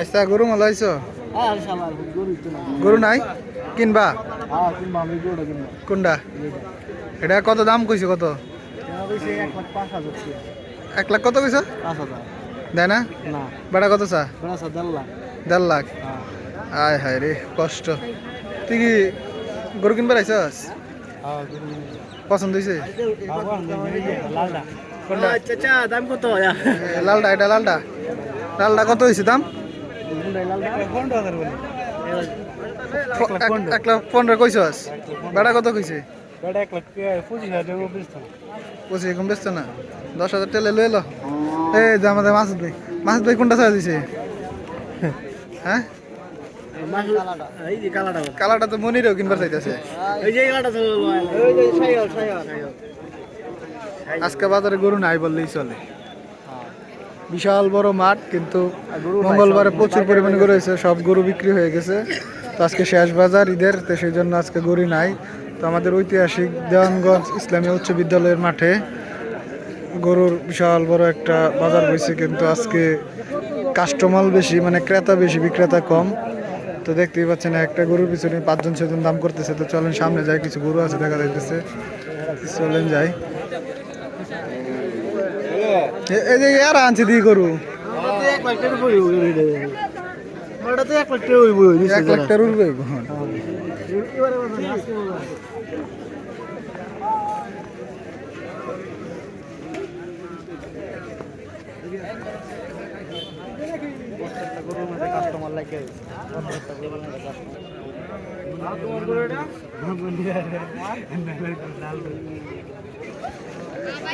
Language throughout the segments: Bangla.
আচ্ছা গরু মালাইছ গরু নাই কিনবা কোনটা এটা কত দাম কইছে কত 1 লাখ কত কইছ দেয় না বেড়া কত চা 1.5 লাখ আয় হায় রে কষ্ট তুই কি গরু কিনবার আইছস পছন্দ হয়েছে লালটা এটা লালটা লালটা কত হয়েছে দাম 1,15,000 কইছস বেড়া কত কইছে 25,000 কম বেচতো না 10,000 টেলে লই এলো এই যে আমাদের মাসুদ ভাই কোনটা চাই দিছে হ্যাঁ কালাটা তো মনিরও কিনবার চাইতেছে আজকে বাজারে গরু নাই বললেই চলে বিশাল বড় মাঠ কিন্তু মঙ্গলবারে প্রচুর পরিমাণে গরু হয়েছে সব গরু বিক্রি হয়ে গেছে তো আজকে শেষ বাজার ঈদের তো সেই জন্য আজকে গরু নাই তো আমাদের ঐতিহাসিক দেওয়ানগঞ্জ ইসলামী উচ্চ বিদ্যালয়ের মাঠে গরুর বিশাল বড় একটা বাজার হয়েছে কিন্তু আজকে কাস্টমার বেশি মানে ক্রেতা বেশি বিক্রেতা কম তো দেখতেই পাচ্ছেন একটা গরুর পিছনে 5-6 জন দাম করতেছে তো চলেন সামনে যাই কিছু গরু আছে দেখা যাইতেছে চলেন যাই এই যে আর আনছে দি গরু 1 লাখ টাকার উঠবে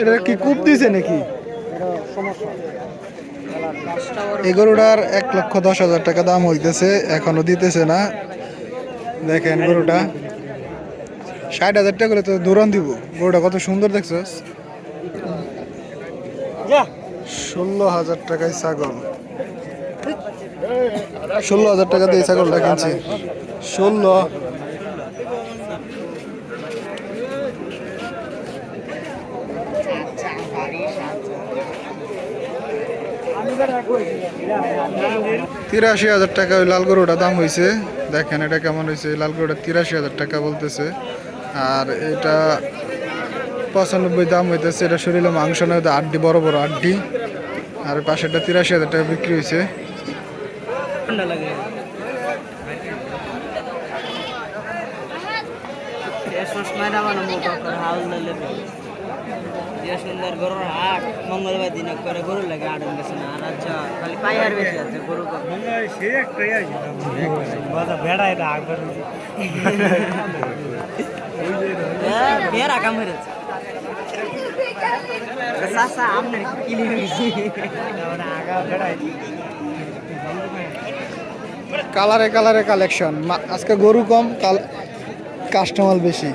এটা কি কূপ দিছে নাকি এই গরুটার 1,10,000 টাকা দাম হইতেছে এখনো দিতেছে না দেখেন গরুটা 60,000 টাকা করে তো দৌড়ান দিব গরুটা কত সুন্দর দেখছস 16,000 টাকায় ছাগল 16,000 টাকা দিয়ে ছাগলটা কিনছে 16 83,000 টাকা ওই লাল গরুটা দাম হয়েছে দেখেন এটা কেমন হয়েছে লাল গরুটা 83,000 টাকা বলতেছে আর এটা 95 দাম হইতেছে এটা শরীরে মাংস নয় আড্ডি বড় বড় আড্ডি আর পাশেটা 83,000 টাকা বিক্রি হয়েছে সুন্দর গরুর হাট মঙ্গলবার দিন করে গরু লাগে আট গেছে না আর আচ্ছা খালি পাইয়ার বেশি আছে গরু বেড়া কাম হয়েছে কালারে কালারে কালেকশন আজকে গরু কম কাস্টমার বেশি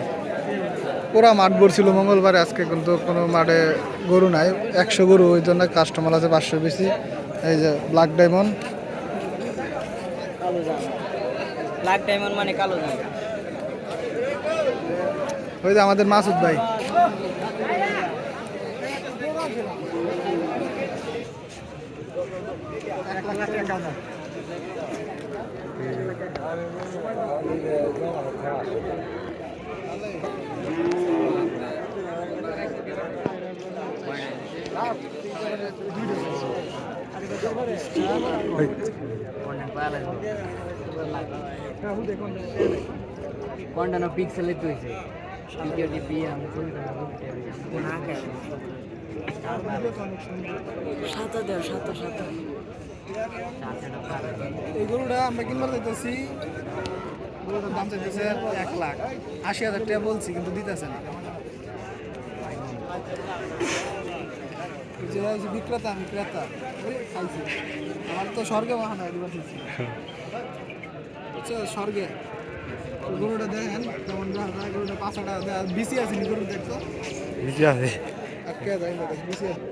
পুরা মাঠ ভরছিল মঙ্গলবারে আজকে কিন্তু কোনো মাঠে গরু নাই 100 গরু ওই জন্য কাস্টমার আছে 500 বেশি এই যে ব্ল্যাক ডায়মন্ড মানে কালো জাম ওই যে আমাদের মাসুদ ভাই কোনটা না পিক্সেলে তুইছে ভিডিও দিবি আমি কোনটা না কে সাত এই গরুটা আমরা কিনবার চাইতেছি গরুটার দাম চাইতেছে 1,80,000 টাকা বলছি কিন্তু দিতেছে না বিক্রেতা আমি ক্রেতা খাইছি আমার তো স্বর্গে বাহানা একবার খাইছি স্বর্গে গরুটা দেখেন কেমন গরুটা 5 টাকা বিসি আছে গরু দেখতো বিসি আছে আর কে যায় বিসি আছে